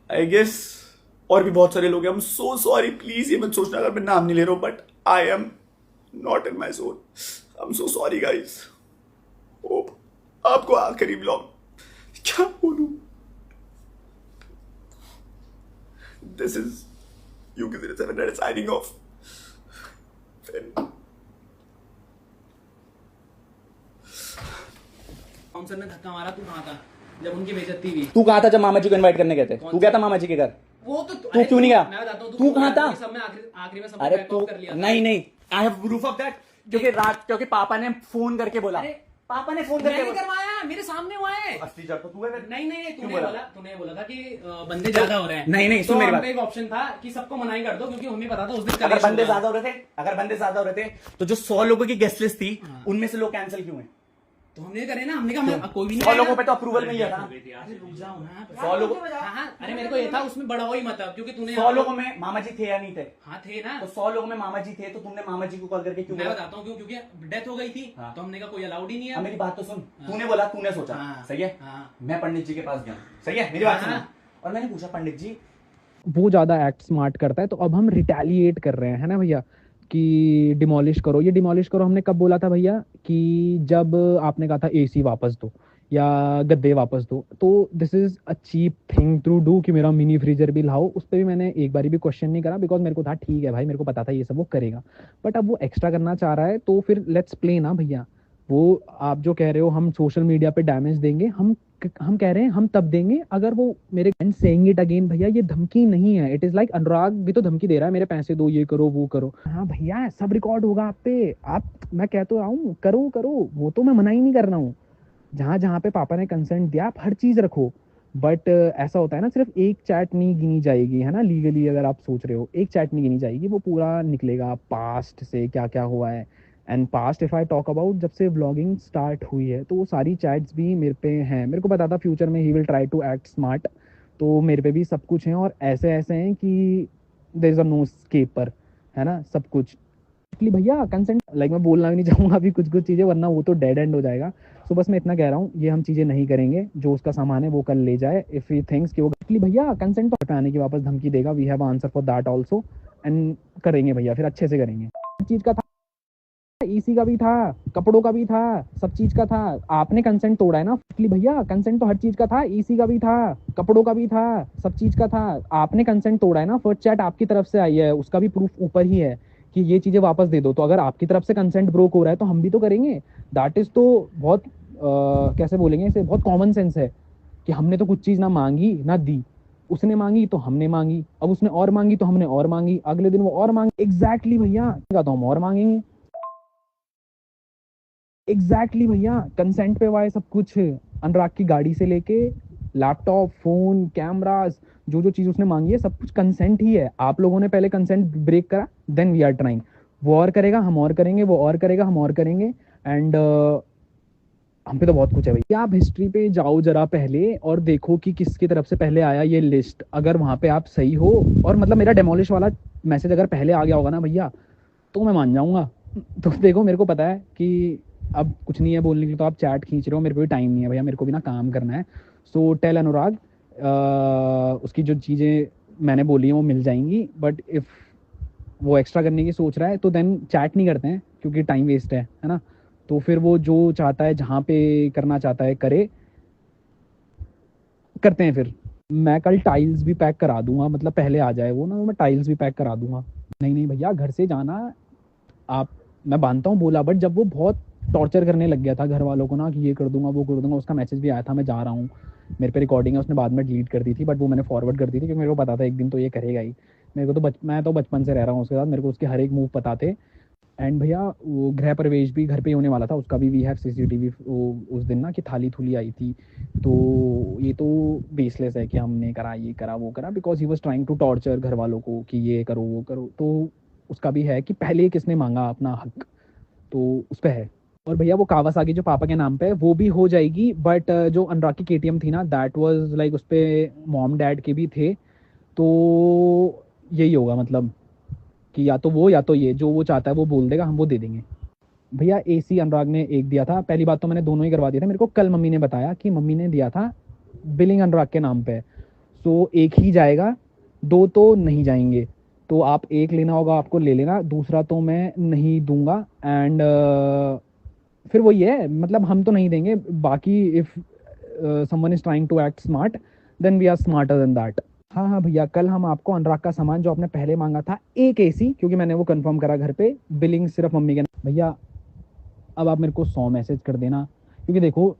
आई गेस और भी बहुत सारे लोग हैं। आई एम सो सॉरी, प्लीज ये मत सोचना अगर मैं नाम नहीं ले रहा हूं, but I am not in my zone. I am so sorry guys. Hope आपको आखिरी ब्लॉग क्या बोलूं, this is UK07 signing off. Sir ने धक्का मारा, तू कहाँ था जब उनकी बेइज्जती हुई? तू कहाँ था जब मामा जी को इनवाइट करने गए थे? तू गया था मामा जी के घर? वो तो तू क्यों नहीं गया? मैं बताता हूँ, तू कहाँ था? सब में आखिरी में सब अरे बैक तू ऑफ कर लिया था। नहीं, I have proof of that, क्योंकि पापा ने फोन करके बोला। अरे पापा ने फोन करके मैंने बोला। करवाया, मेरे सामने हुआ है। असली जड़ तो तू है फिर। नहीं क्यों बोला? तूने बोला था कि बंदे ज्यादा हो रहे हैं। नहीं, सुन तो मेरी हम बात। पे एक ऑप्शन था कि सबको मनाही कर दो, क्योंकि हमें पता था उस दिन अगर कलेश बंदे होगा। ज्यादा हो रहे थे तो जो 100 लोगों की गेस्ट लिस्ट थी उनमें से लोग कैंसिल क्यों है? तो हमने करे ना, हमने कहा कोई भी नहीं 100 लोगों पे तो अप्रूवल नहीं है ना। अरे रुक जाओ ना। 100 लोगों, हाँ, अरे मेरे को ये था उसमें बड़ा ही मत, क्योंकि तूने 100 लोगों में मामा जी थे या नहीं थे? हाँ थे ना। तो 100 लोगों में मामा जी थे, तो तुमने मामा जी को कॉल करके क्यों मैं बोला? बताता हूँ क्यों, क्योंकि डेथ हो गई थी। हाँ। तो हमने कहा कोई अलाउड ही नहीं है। मेरी बात तो सुन, तूने बोला, तूने सोचा, हाँ। सही है? हाँ। मैं पंडित जी के पास गया, सही है? मेरी बात हाँ। सुनो। और मैंने पूछा, पंडित जी वो ज़्यादा एक्ट स्मार्ट करता है, तो अब हम रिटेलिएट कर रहे हैं, है ना भैया, कि डिमोलिश करो, ये डिमोलिश करो। हमने कब बोला था भैया? कि जब आपने कहा था एसी वापस दो या गद्दे वापस दो। तो this is a cheap thing to do कि मेरा मिनी फ्रीजर भी लाओ। उस पर भी मैंने एक बारी भी क्वेश्चन नहीं करा, बिकॉज मेरे को था ठीक है भाई, मेरे को पता था ये सब वो करेगा। बट अब वो एक्स्ट्रा करना चाह रहा है, तो फिर लेट्स प्ले ना भैया। वो आप जो कह रहे हो हम सोशल मीडिया पे डैमेज देंगे, हम कह रहे हैं हम तब देंगे अगर वो मेरे एंड सेइंग इट अगेन। भैया ये धमकी नहीं है, इट इज लाइक अनुराग भी तो धमकी दे रहा है, मेरे पैसे दो, ये करो वो करो। हाँ भैया सब रिकॉर्ड होगा आप पे, आप, मैं कह तो रहा हूँ करो, वो तो मैं मना ही नहीं कर रहा हूँ। जहाँ पे पापा ने कंसेंट दिया आप हर चीज रखो। बट ऐसा होता है ना, सिर्फ एक चैट नहीं गिनी जाएगी, है ना, लीगली अगर आप सोच रहे हो एक चैट नहीं गिनी जाएगी, वो पूरा निकलेगा पास्ट से क्या क्या हुआ है। And past if I talk about, जब से व्लॉगिंग स्टार्ट हुई है तो वो सारी चैट्स भी मेरे पे हैं। मेरे को पता था फ्यूचर में he will try to act smart, तो मेरे पे भी सब कुछ है, और ऐसे हैं कि there is a no escaper, है ना, सब कुछ। भैया कंसेंट, लाइक मैं बोलना भी नहीं चाहूँगा अभी कुछ चीज़ें, वरना वो तो डेड एंड हो जाएगा। सो बस मैं इतना कह रहा हूँ, ये हम चीज़ें नहीं करेंगे, जो उसका सामान है वो कल ले जाए। इफ ही थिंक्स कि वो भैया कंसेंट पे आने की वापस धमकी देगा, we have answer for that also, end करेंगे भैया, फिर अच्छे से करेंगे। चीज़ का था एसी का भी था, कपड़ों का भी था, सब चीज का था। आपने कंसेंट तोड़ा है ना भैया, कंसेंट तो हर चीज का था, एसी का भी था, कपड़ों का भी था, सब चीज का था। आपने कंसेंट तोड़ा है ना। फर्स्ट चैट आपकी तरफ से आई है, उसका भी प्रूफ ऊपर ही है कि ये चीजें वापस दे दो। तो अगर आपकी तरफ से कंसेंट ब्रोक हो रहा है तो हम भी तो करेंगे। दैट इज तो बहुत कैसे बोलेंगे इसे, बहुत कॉमन सेंस है कि हमने तो कुछ चीज ना मांगी ना दी। उसने मांगी तो हमने मांगी, अब उसने और मांगी तो हमने और मांगी, अगले दिन वो और मांगी। एग्जैक्टली भैया, तो हम और मांगेंगे। एग्जैक्टली भैया, कंसेंट पे हुआ है सब कुछ। अनुराग की गाड़ी से लेके लैपटॉप, फोन, कैमरास, जो जो चीज उसने मांगी है सब कुछ कंसेंट ही है। आप लोगों ने पहले कंसेंट ब्रेक करा, देन वी आर ट्राइंग। वो और करेगा, हम और करेंगे, वो और करेगा, हम और करेंगे। एंड हम पे तो बहुत कुछ है भाई। आप हिस्ट्री पे जाओ जरा पहले और देखो कि किसकी तरफ से पहले आया ये लिस्ट। अगर वहां पे आप सही हो, और मतलब मेरा डेमोलिश वाला मैसेज अगर पहले आ गया होगा ना भैया, तो मैं मान जाऊंगा। तो देखो, मेरे को पता है कि अब कुछ नहीं है बोलने के लिए, तो आप चैट खींच रहे हो, मेरे को भी टाइम नहीं है भैया, मेरे को भी ना काम करना है। सो टेल अनुराग, उसकी जो चीज़ें मैंने बोली हैं वो मिल जाएंगी। बट इफ़ वो एक्स्ट्रा करने की सोच रहा है तो देन चैट नहीं करते हैं, क्योंकि टाइम वेस्ट है ना। तो फिर वो जो चाहता है, जहाँ पे करना चाहता है करे, करते हैं फिर। मैं कल टाइल्स भी पैक करा दूंगा, मतलब पहले आ जाए वो ना, मैं टाइल्स भी पैक करा दूंगा। नहीं नहीं भैया, घर से जाना आप, मैं मानता हूँ बोला, बट जब वो बहुत टॉर्चर करने लग गया था घर वालों को ना कि ये कर दूंगा वो कर दूंगा, उसका मैसेज भी आया था मैं जा रहा हूँ, मेरे पे रिकॉर्डिंग है, उसने बाद में डिलीट कर दी थी, बट वो मैंने फॉरवर्ड कर दी थी क्योंकि मेरे को पता था एक दिन तो ये करेगा ही। मेरे को तो मैं तो बचपन से रह रहा हूँ उसके साथ, मेरे को उसके हर एक मूव पता थे। एंड भैया, वो गृह प्रवेश भी घर पे ही होने वाला था, उसका भी वी हैव सीसीटीवी। उस दिन ना कि थाली थूली आई थी, तो ये तो बेसलेस है कि हमने करा, ये करा, वो करा, because he was trying to torture घर वालों को कि ये करो वो करो। तो उसका भी है कि पहले किसने मांगा अपना हक, तो उस पर है। और भैया वो कावासाकी जो पापा के नाम पे है वो भी हो जाएगी, बट जो अनुराग की केटीएम थी ना, दैट वाज लाइक उस पर मॉम डैड के भी थे। तो यही होगा, मतलब कि या तो वो या तो ये, जो वो चाहता है वो बोल देगा, हम वो दे देंगे। भैया एसी अनुराग ने एक दिया था, पहली बात तो मैंने दोनों ही करवा दिया था। मेरे को कल मम्मी ने बताया कि मम्मी ने दिया था बिलिंग अनुराग के नाम पे, सो एक ही जाएगा, दो तो नहीं जाएंगे। तो आप एक लेना होगा, आपको ले लेना, दूसरा तो मैं नहीं दूंगा। एंड फिर वही है, मतलब हम तो नहीं देंगे। बाकी if someone is trying to act smart, then we are smarter than that. हाँ हाँ भैया, कल हम आपको अनुराग का सामान जो आपने पहले मांगा था, एक एसी, क्योंकि मैंने वो कंफर्म करा घर पे, बिलिंग सिर्फ मम्मी के नाम। भैया अब आप मेरे को 100 मैसेज कर देना, क्योंकि देखो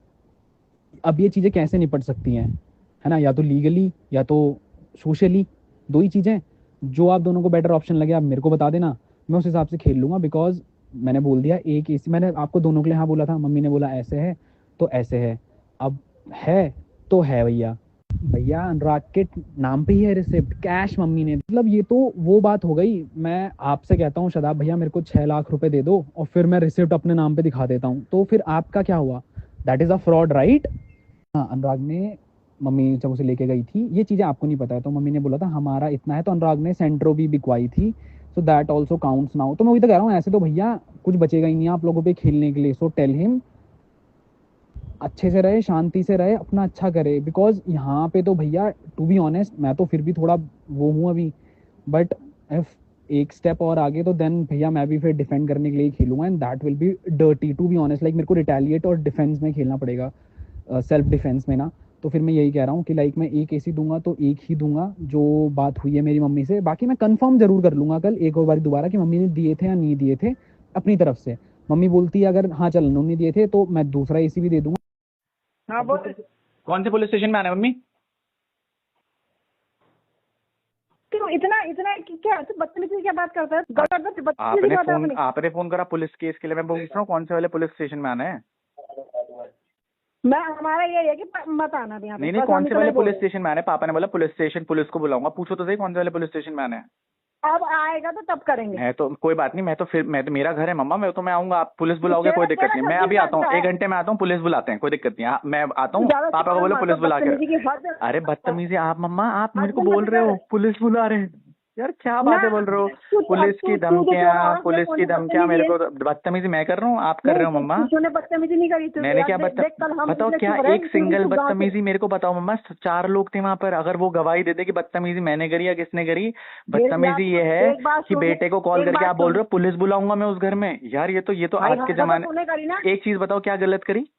अब ये चीज़ें कैसे निपट सकती हैं, है ना, या तो लीगली या तो सोशली, दो ही चीज़ें। जो आप दोनों को बेटर ऑप्शन लगे आप मेरे को बता देना, मैं उस हिसाब से खेल लूँगा। बिकॉज मैंने बोल दिया एक एसी, मैंने आपको दोनों के लिए हाँ बोला था, मम्मी ने बोला ऐसे है तो ऐसे है, अब है तो है भैया। भैया अनुराग के नाम पे ही है रिसिप्ट, कैश मम्मी ने, मतलब ये तो वो बात हो गई। मैं आपसे कहता हूँ शदाब भैया मेरे को 6 लाख रुपए दे दो और फिर मैं रिसिप्ट अपने नाम पे दिखा देता हूँ, तो फिर आपका क्या हुआ? That is a fraud, right? हाँ, अनुराग ने, मम्मी जब उसे लेके गई थी, ये चीज़ें आपको नहीं पता है, तो मम्मी ने बोला था हमारा इतना है, तो अनुराग ने सेंट्रो भी बिकवाई थी, so that also counts now. तो मैं वही तो कह रहा हूँ, ऐसे तो भैया कुछ बचेगा ही नहीं आप लोगों पे खेलने के लिए। सो टेल हिम अच्छे से रहे, शांति से रहे, अपना अच्छा करे। बिकॉज यहाँ पे तो भैया टू बी ऑनेस्ट मैं तो फिर भी थोड़ा वो हूँ अभी, बट इफ एक स्टेप और आगे तो देन भैया मैं भी फिर डिफेंड करने के लिए खेलूंगा, and that will be dirty to be honest. Like मेरे को रिटेलिएट और डिफेंस में खेलना पड़ेगा, सेल्फ डिफेंस में ना। तो फिर मैं यही कह रहा हूँ कि लाइक मैं एक एसी दूंगा तो एक ही दूंगा, जो बात हुई है मेरी मम्मी से। बाकी मैं कंफर्म जरूर कर लूंगा कल एक और बार दोबारा कि मम्मी ने दिए थे या नहीं दिए थे अपनी तरफ से। मम्मी बोलती है अगर हाँ चल उन्होंने दिए थे तो मैं दूसरा एसी भी दे दूंगा। हाँ बोल। कौन से पुलिस स्टेशन में आना है मम्मी? क्यों इतना इतना क्या तू बदतमीजी की क्या बात करता है? बदतमीजी की बात है अपनी। आपने फोन करा पुलिस केस के लिए, मैं पूछ रहा हूँ कौन से वाले पुलिस स्टेशन में आना है? मैं हमारा ये है कि मत आना भी यहाँ पे। नहीं नहीं, बस कौन हम से इतना वाले ही बोल पुलिस रहे स्टेशन में आना है? पापा ने बोला पुलिस स्टेशन, पुलिस को बुलाऊंगा। पूछो तो सही कौन से वाले पुलिस स्टेशन में आना है? हैं। अब आएगा तो तब करेंगे। मैं तो कोई बात नहीं, मैं तो मेरा घर है मम्मा, मैं आऊंगा, आप पुलिस बुलाओगे कोई दिक्कत नहीं, मैं अभी आता हूँ, 1 घंटे में आता हूँ, पुलिस बुलाते हैं, कोई दिक्कत नहीं। मैं आता हूँ, पापा को बोलो पुलिस बुला के। अरे बदतमीजी आप मम्मा, आप मेरे को बोल रहे हो पुलिस बुला रहे हैं। यार क्या बातें बोल रहे हो? पुलिस की धमकियां, पुलिस की धमकियां, मेरे को बदतमीजी मैं कर रहा हूँ, आप कर रहे हो मम्मा? तूने बदतमीजी नहीं करी। मैंने क्या बताओ, क्या एक सिंगल बदतमीजी मेरे को बताओ मम्मा। 4 लोग थे वहां पर, अगर वो गवाही देते कि बदतमीजी मैंने करी या किसने करी। बदतमीजी ये है कि बेटे को कॉल करके आप बोल रहे हो पुलिस बुलाऊंगा मैं उस घर में। यार ये तो आज के जमाने। एक चीज बताओ, क्या गलत करी?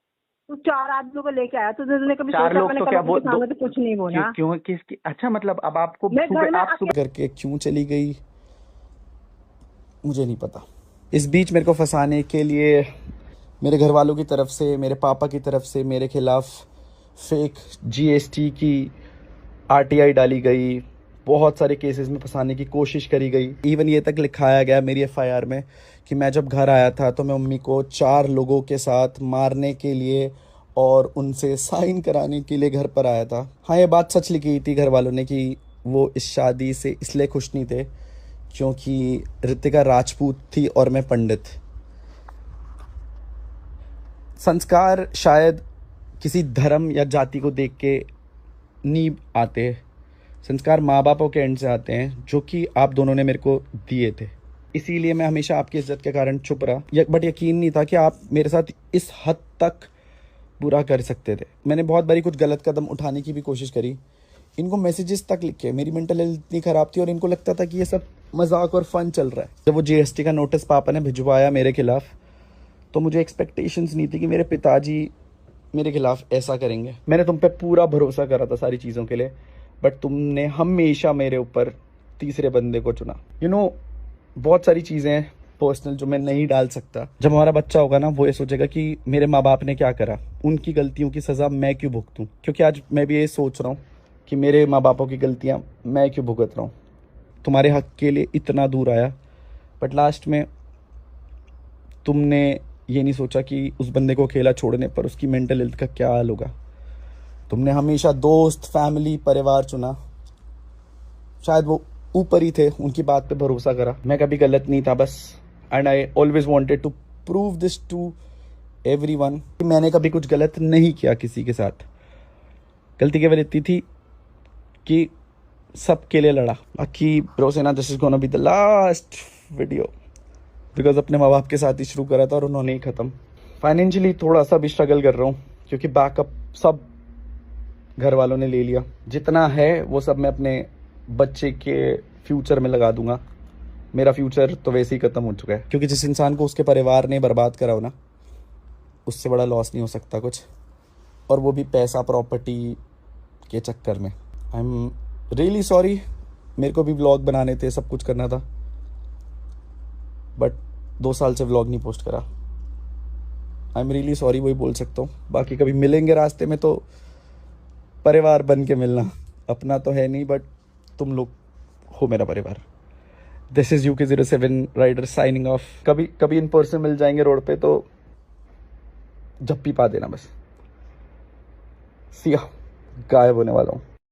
तू 4 आदमियों को लेके आया, तुझने कभी 4 लोग तो क्या बोल तो कुछ नहीं बोला। क्यों किसकी? अच्छा मतलब अब आपको आप करके क्यों चली गई मुझे नहीं पता। इस बीच मेरे को फंसाने के लिए मेरे घर वालों की तरफ से, मेरे पापा की तरफ से मेरे खिलाफ फेक GST की RTI डाली गई। बहुत सारे केसेस में फंसाने की कोशिश करी गई। इवन ये तक लिखाया गया मेरी FIR में कि मैं जब घर आया था तो मैं मम्मी को 4 लोगों के साथ मारने के लिए और उनसे साइन कराने के लिए घर पर आया था। हाँ, ये बात सच लिखी थी घर वालों ने कि वो इस शादी से इसलिए खुश नहीं थे क्योंकि ऋतिका राजपूत थी और मैं पंडित। संस्कार शायद किसी धर्म या जाति को देख के नहीं आते, संस्कार माँ बापों के एंड से आते हैं, जो कि आप दोनों ने मेरे को दिए थे। इसीलिए मैं हमेशा आपकी इज्जत के कारण चुप रहा। बट यकीन नहीं था कि आप मेरे साथ इस हद तक बुरा कर सकते थे। मैंने बहुत बारी कुछ गलत कदम उठाने की भी कोशिश करी। इनको मैसेजेस तक लिखे, मेरी मेंटल हेल्थ इतनी ख़राब थी और इनको लगता था कि ये सब मजाक और फन चल रहा है। जब वो GST का नोटिस पापा ने भिजवाया मेरे खिलाफ, तो मुझे एक्सपेक्टेशंस नहीं थी कि मेरे पिताजी मेरे खिलाफ ऐसा करेंगे। मैंने तुम पे पूरा भरोसा करा था सारी चीज़ों के लिए, बट तुमने हमेशा मेरे ऊपर तीसरे बंदे को चुना। बहुत सारी चीज़ें हैं पर्सनल जो मैं नहीं डाल सकता। जब हमारा बच्चा होगा ना, वो ये सोचेगा कि मेरे माँ बाप ने क्या करा, उनकी गलतियों की सज़ा मैं क्यों भुगतूं। क्योंकि आज मैं भी ये सोच रहा हूँ कि मेरे माँ बापों की गलतियाँ मैं क्यों भुगत रहा हूँ। तुम्हारे हक के लिए इतना दूर आया, बट लास्ट में तुमने ये नहीं सोचा कि उस बंदे को अकेला छोड़ने पर उसकी मेंटल हेल्थ का क्या हाल होगा। तुमने हमेशा दोस्त, फैमिली, परिवार चुना। शायद वो ऊपर ही थे, उनकी बात पे भरोसा करा। मैं कभी गलत नहीं था बस। And I always wanted to prove this to everyone कि मैंने कभी कुछ गलत नहीं किया किसी के साथ। गलती केवल इतनी थी कि सबके लिए लड़ा। बाकी ब्रो से ना, this is gonna be the last video, because अपने माँ बाप के साथ ही शुरू करा था और उन्होंने ही ख़त्म। फाइनेंशियली थोड़ा सा भी स्ट्रगल कर रहा हूँ क्योंकि बैकअप सब घर वालों ने ले लिया। जितना है वो सब मैं अपने बच्चे के फ्यूचर में लगा दूंगा। मेरा फ्यूचर तो वैसे ही ख़त्म हो चुका है, क्योंकि जिस इंसान को उसके परिवार ने बर्बाद करा हो ना, उससे बड़ा लॉस नहीं हो सकता कुछ, और वो भी पैसा, प्रॉपर्टी के चक्कर में। I am really sorry. मेरे को भी व्लॉग बनाने थे, सब कुछ करना था, बट 2 साल से व्लॉग नहीं पोस्ट करा। आई एम रियली सॉरी, वही बोल सकता हूँ। बाकी कभी मिलेंगे रास्ते में तो परिवार बन के मिलना। अपना तो है नहीं, बट तुम लोग हो मेरा परिवार। This is UK07 rider signing off. कभी इन पर्सन मिल जाएंगे रोड पे तो जप्पी पा देना बस। सिया, गायब होने वाला हूँ।